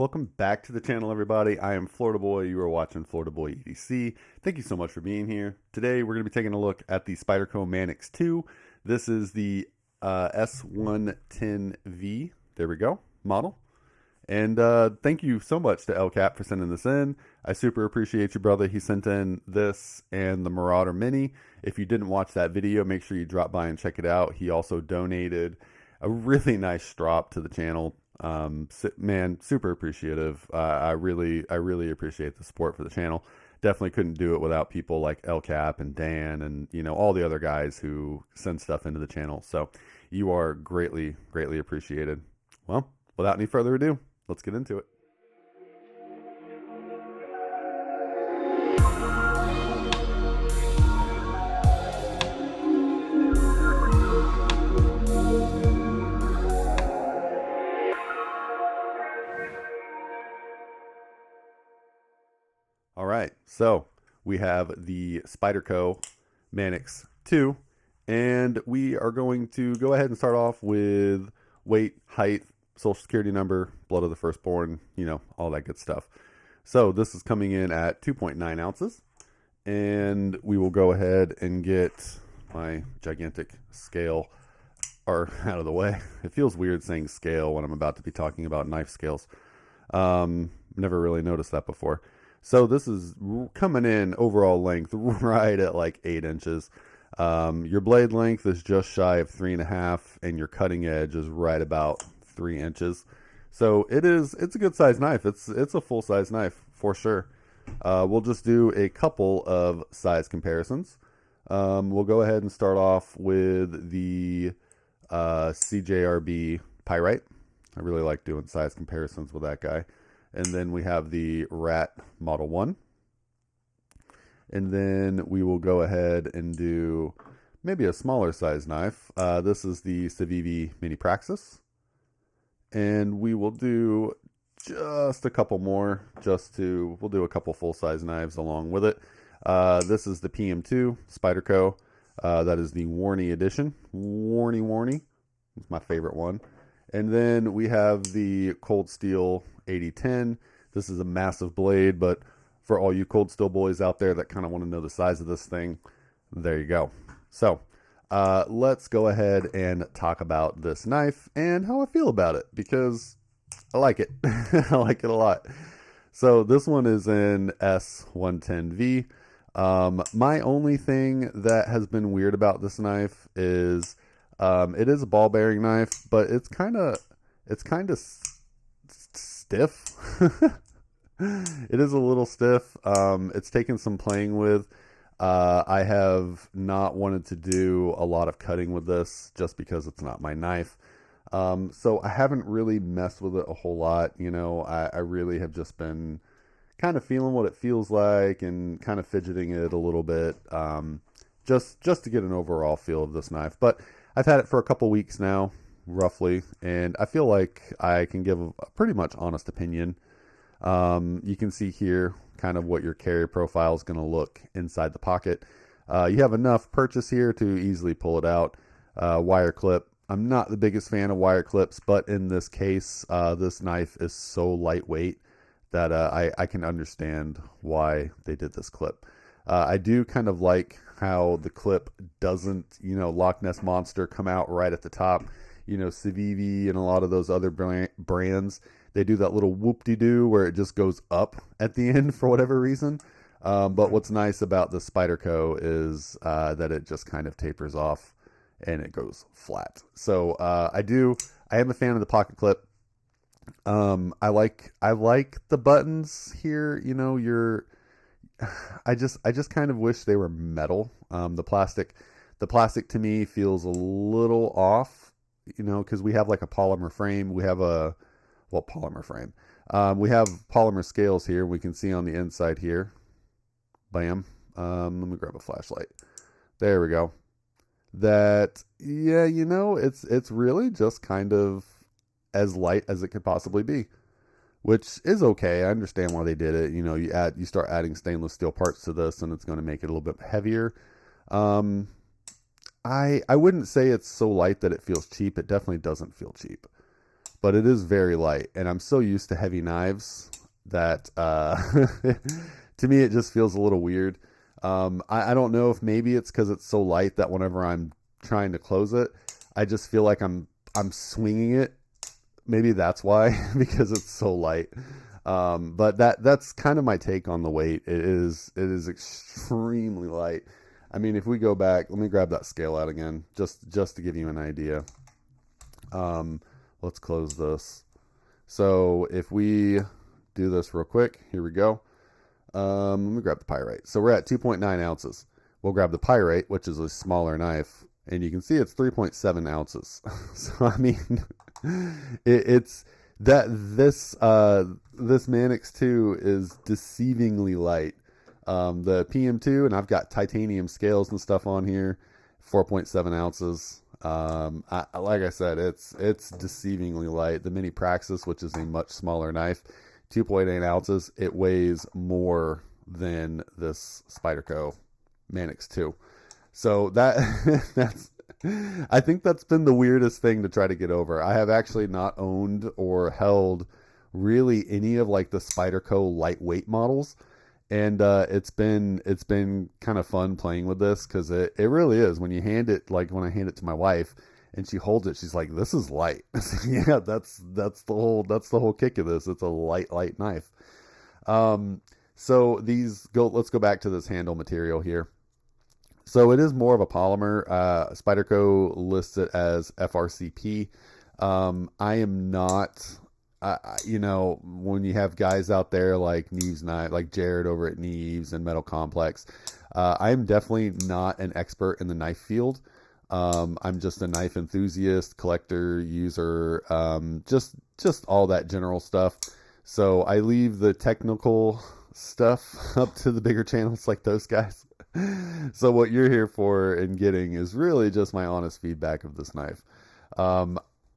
Welcome back to the channel, everybody. I am Florida Boy. You are watching Florida Boy EDC. Thank you so much for being here. Today, we're going to be taking a look at the Spyderco Manix 2. This is the S110V, there we go, model. And thank you so much to LCap for sending this in. I super appreciate you, brother. He sent in this and the Marauder Mini. If you didn't watch that video, make sure you drop by and check it out. He also donated a really nice strop to the channel. Man, super appreciative. I really appreciate the support for the channel. Definitely couldn't do it without people like LCap and Dan and, you know, all the other guys who send stuff into the channel. So you are greatly appreciated. Well, without any further ado, let's get into it. All right, so we have the Spyderco Manix 2, and we are going to go ahead and start off with weight, height, social security number, blood of the firstborn, you know, all that good stuff. So this is coming in at 2.9 ounces, and we will go ahead and get my gigantic scale out of the way. It feels weird saying scale when I'm about to be talking about knife scales. Never really noticed that before. So this is coming in overall length right at like 8 inches. Your blade length is just shy of 3.5, and your cutting edge is right about 3 inches. So it's a good size knife. It's a full size knife for sure. We'll just do a couple of size comparisons. We'll go ahead and start off with the CJRB Pyrite. I really like doing size comparisons with that guy. And then we have the Rat Model 1. And then we will go ahead and do maybe a smaller size knife. This is the Civivi Mini Praxis. And we will do just a couple more, we'll do a couple full-size knives along with it. This is the PM2 Spyderco. That is the Warney edition. Warney. It's my favorite one. And then we have the Cold Steel 8010. This is a massive blade, but for all you Cold Steel boys out there that kind of want to know the size of this thing, there you go. So let's go ahead and talk about this knife and how I feel about it, because I like it. I like it a lot. So this one is in S110V. My only thing that has been weird about this knife is it is a ball bearing knife, but it's kind of stiff. It is a little stiff. It's taken some playing with. I have not wanted to do a lot of cutting with this just because it's not my knife. So I haven't really messed with it a whole lot. You know, I really have just been kind of feeling what it feels like and kind of fidgeting it a little bit, just to get an overall feel of this knife. But I've had it for a couple weeks now, roughly, and I feel like I can give a pretty much honest opinion. You can see here kind of what your carry profile is going to look inside the pocket. You have enough purchase here to easily pull it out. Wire clip. I'm not the biggest fan of wire clips, but in this case, this knife is so lightweight that I can understand why they did this clip. I do kind of like how the clip doesn't, you know, Loch Ness Monster come out right at the top. You know, Civivi and a lot of those other brands, they do that little whoop-de-doo where it just goes up at the end for whatever reason. But what's nice about the Spyderco is that it just kind of tapers off and it goes flat. So I am a fan of the pocket clip. I like the buttons here. You know, I just kind of wish they were metal. The plastic to me feels a little off, you know, because we have like a polymer frame. We have polymer frame. We have polymer scales here. We can see on the inside here. Bam. Let me grab a flashlight. There we go. That, yeah, you know, it's really just kind of as light as it could possibly be, which is okay. I understand why they did it. You know, you start adding stainless steel parts to this, and it's going to make it a little bit heavier. I wouldn't say it's so light that it feels cheap. It definitely doesn't feel cheap. but it is very light, and I'm so used to heavy knives that to me it just feels a little weird. I don't know if maybe it's because it's so light that whenever I'm trying to close it, I just feel like I'm swinging it. Maybe that's why, because it's so light. But that's kind of my take on the weight. It is extremely light. I mean, if we go back, let me grab that scale out again, just to give you an idea. Let's close this. So if we do this real quick, here we go. Let me grab the pyrite. So we're at 2.9 ounces. We'll grab the pyrite, which is a smaller knife, and you can see it's 3.7 ounces. So I mean, it's that this Manix 2 is deceivingly light. The PM2, and I've got titanium scales and stuff on here, 4.7 ounces. Like I said, it's deceivingly light. The Mini Praxis, which is a much smaller knife, 2.8 ounces. It weighs more than this Spyderco Manix 2. So that's I think that's been the weirdest thing to try to get over. I have actually not owned or held really any of like the Spyderco lightweight models. And it's been kind of fun playing with this, because it really is. When you hand it, like when I hand it to my wife and she holds it, she's like, "This is light." Yeah, that's the whole kick of this. It's a light knife. So let's go back to this handle material here. So it is more of a polymer. Spyderco lists it as FRCP. I am not. When you have guys out there like Neves Knife, like Jared over at Neves and Metal Complex, I am definitely not an expert in the knife field. I'm just a knife enthusiast, collector, user, just all that general stuff. So I leave the technical stuff up to the bigger channels like those guys. So what you're here for and getting is really just my honest feedback of this knife.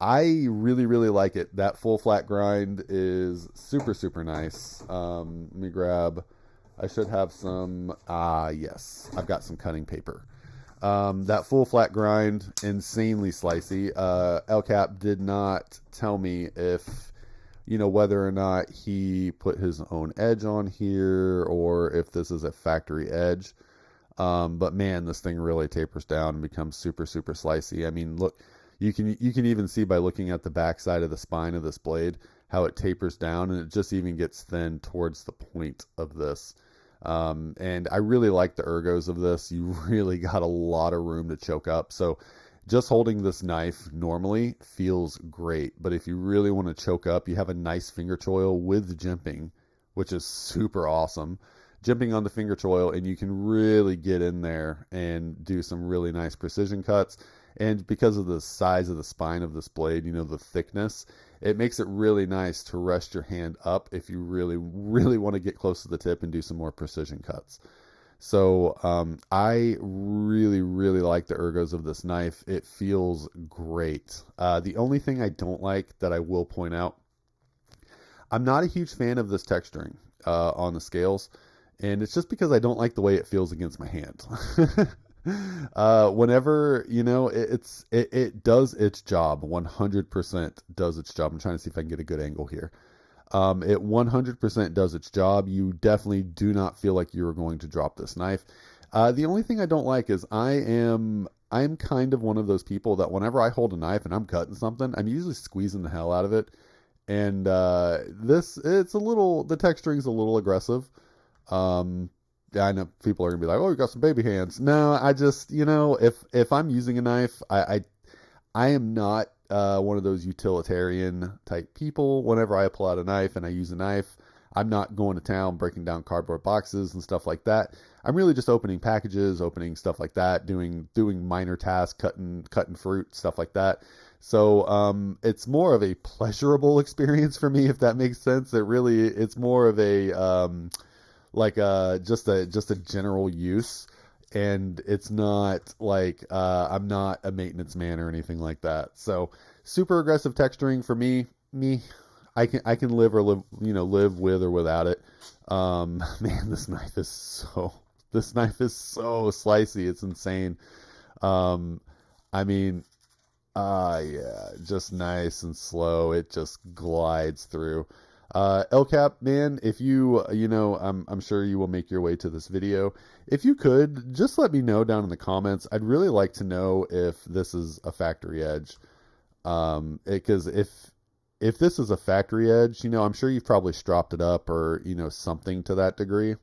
I really, really like it. That full flat grind is super, super nice. Let me grab, I should have some, yes, I've got some cutting paper. That full flat grind, insanely slicey. LCAP did not tell me if, whether or not he put his own edge on here or if this is a factory edge. But man, this thing really tapers down and becomes super, super slicey. I mean, look, you can even see by looking at the back side of the spine of this blade how it tapers down, and it just even gets thin towards the point of this. And I really like the ergos of this. You really got a lot of room to choke up. So just holding this knife normally feels great, but if you really want to choke up, you have a nice finger choil with jimping, which is super awesome. Jimping on the finger choil, and you can really get in there and do some really nice precision cuts. And because of the size of the spine of this blade, the thickness, it makes it really nice to rest your hand up if you really, really want to get close to the tip and do some more precision cuts. So I really, really like the ergos of this knife. It feels great. The only thing I don't like that I will point out, I'm not a huge fan of this texturing on the scales. And it's just because I don't like the way it feels against my hand. Whenever, it does its job, 100% does its job. I'm trying to see if I can get a good angle here. It 100% does its job. You definitely do not feel like you are going to drop this knife. The only thing I don't like is I'm kind of one of those people that whenever I hold a knife and I'm cutting something, I'm usually squeezing the hell out of it. And the texturing's a little aggressive. I know people are gonna be like, "Oh, you got some baby hands." No, I just, if I'm using a knife, I am not one of those utilitarian type people. Whenever I pull out a knife and I use a knife, I'm not going to town breaking down cardboard boxes and stuff like that. I'm really just opening packages, opening stuff like that, doing minor tasks, cutting fruit, stuff like that. So it's more of a pleasurable experience for me, if that makes sense. It's more of a just a general use, and it's not like I'm not a maintenance man or anything like that. So super aggressive texturing for me, I can live with or without it. Man, this knife is so slicey. It's insane. I mean, Yeah, just nice and slow. It just glides through. LCap, man, if I'm sure you will make your way to this video. If you could, just let me know down in the comments. I'd really like to know if this is a factory edge. Because if this is a factory edge, I'm sure you've probably stropped it up or, something to that degree.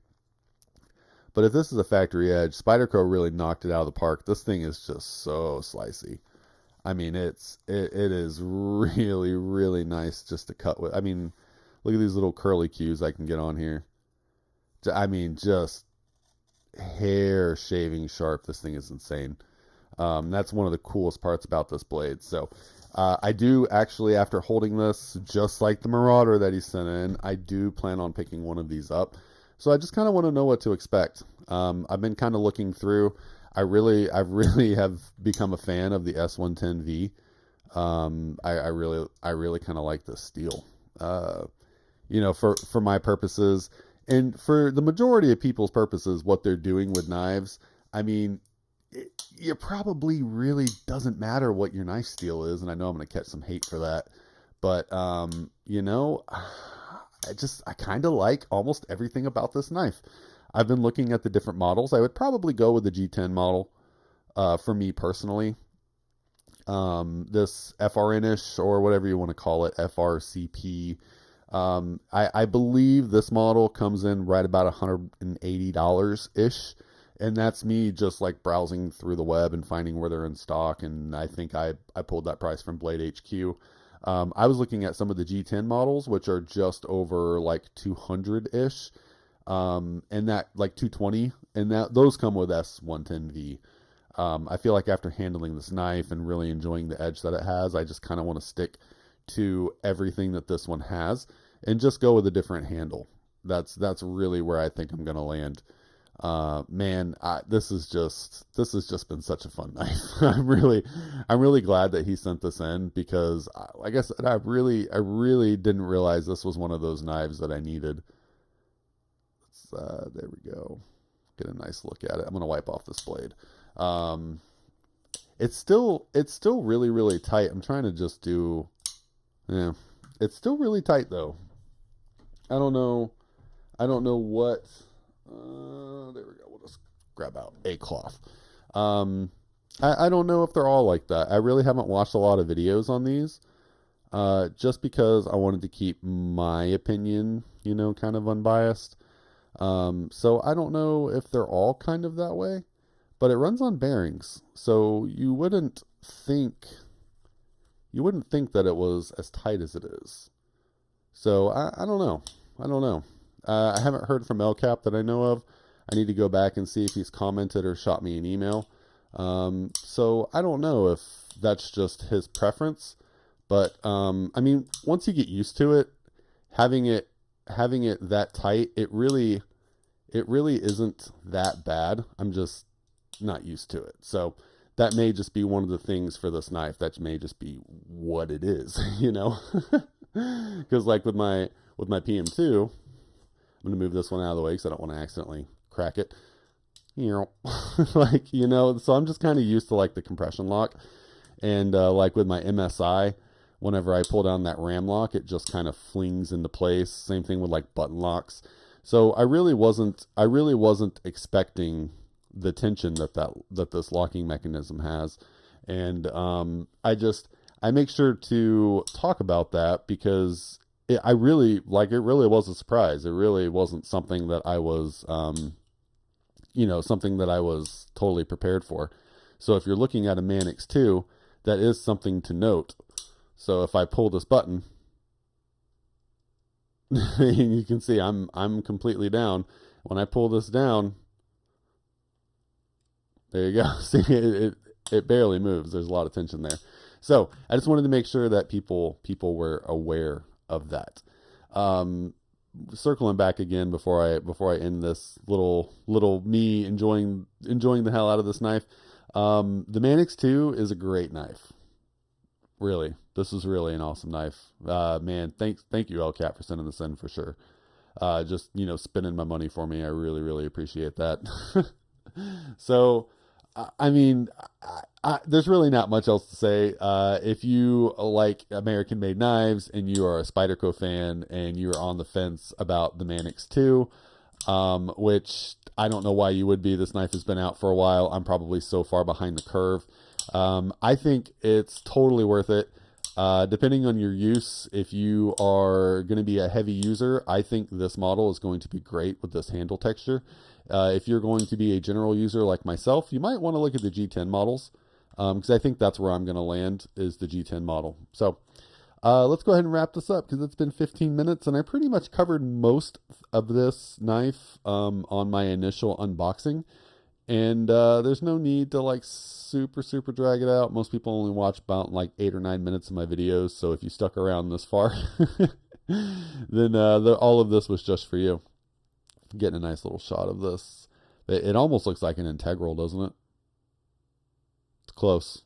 But if this is a factory edge, Spyderco really knocked it out of the park. This thing is just so slicey. I mean, it is really, really nice just to cut with. I mean, look at these little curly cues I can get on here. I mean, just hair shaving sharp. This thing is insane. That's one of the coolest parts about this blade. So I do actually, after holding this, just like the Marauder that he sent in, I do plan on picking one of these up. So I just kind of want to know what to expect. I've been kind of looking through. I really have become a fan of the S110V. I really kind of like this steel. For my purposes and for the majority of people's purposes, what they're doing with knives, I mean, it probably really doesn't matter what your knife steel is. And I know I'm going to catch some hate for that, but, I kind of like almost everything about this knife. I've been looking at the different models. I would probably go with the G10 model, for me personally. This FRN-ish or whatever you want to call it, FRCP. I believe this model comes in right about $180-ish. And that's me just like browsing through the web and finding where they're in stock. And I think I pulled that price from Blade HQ. I was looking at some of the G10 models, which are just over like 200-ish. And that like 220, and those come with S110V. I feel like after handling this knife and really enjoying the edge that it has, I just kind of want to stick to everything that this one has and just go with a different handle. That's really where I think I'm going to land. Man, this has just been such a fun knife. I'm really glad that he sent this in because, like I said, I really didn't realize this was one of those knives that I needed. There we go. Get a nice look at it. I'm gonna wipe off this blade. It's still really, really tight. I'm trying to just do, yeah. It's still really tight though. I don't know what. There we go. We'll just grab out a cloth. I don't know if they're all like that. I really haven't watched a lot of videos on these, just because I wanted to keep my opinion, kind of unbiased. So I don't know if they're all kind of that way, but it runs on bearings, so you wouldn't think that it was as tight as it is. So I don't know. I haven't heard from LCap that I know of. I need to go back and see if he's commented or shot me an email. So I don't know if that's just his preference, but I mean, once you get used to it, having it that tight, it really isn't that bad. I'm just not used to it. So that may just be one of the things for this knife. That may just be what it is, because like with my PM2, I'm going to move this one out of the way because I don't want to accidentally crack it. So I'm just kind of used to like the compression lock. And like with my MSI, whenever I pull down that ram lock, it just kind of flings into place. Same thing with like button locks. So I really wasn't expecting the tension that this locking mechanism has. And I make sure to talk about that because it really was a surprise. It really wasn't something that I was, something that I was totally prepared for. So if you're looking at a Manix 2, that is something to note. So if I pull this button, you can see I'm completely down. When I pull this down, there you go. See, it barely moves. There's a lot of tension there. So I just wanted to make sure that people were aware of that. Circling back again before I end this little me enjoying the hell out of this knife. The Manix 2 is a great knife. Really, this is really an awesome knife. Man, thank you LCAT for sending this in for sure. Just spending my money for me. I really appreciate that. So I mean, there's really not much else to say. If you like American-made knives and you are a Spyderco fan and you're on the fence about the Manix 2, which I don't know why you would be. This knife has been out for a while. I'm probably so far behind the curve. I think it's totally worth it. Depending on your use, if you are going to be a heavy user, I think this model is going to be great with this handle texture. If you're going to be a general user like myself, you might want to look at the G10 models, because I think that's where I'm going to land, is the G10 model. So let's go ahead and wrap this up, because it's been 15 minutes and I pretty much covered most of this knife on my initial unboxing. And there's no need to like super drag it out. Most people only watch about like 8 or 9 minutes of my videos, so if you stuck around this far, then all of this was just for you. Getting a nice little shot of this. It almost looks like an integral, doesn't it? It's close.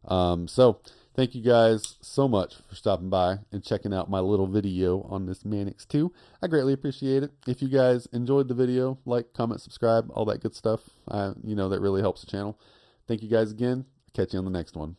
So thank you guys so much for stopping by and checking out my little video on this Manix 2. I greatly appreciate it. If you guys enjoyed the video, like, comment, subscribe, all that good stuff. That really helps the channel. Thank you guys again. Catch you on the next one.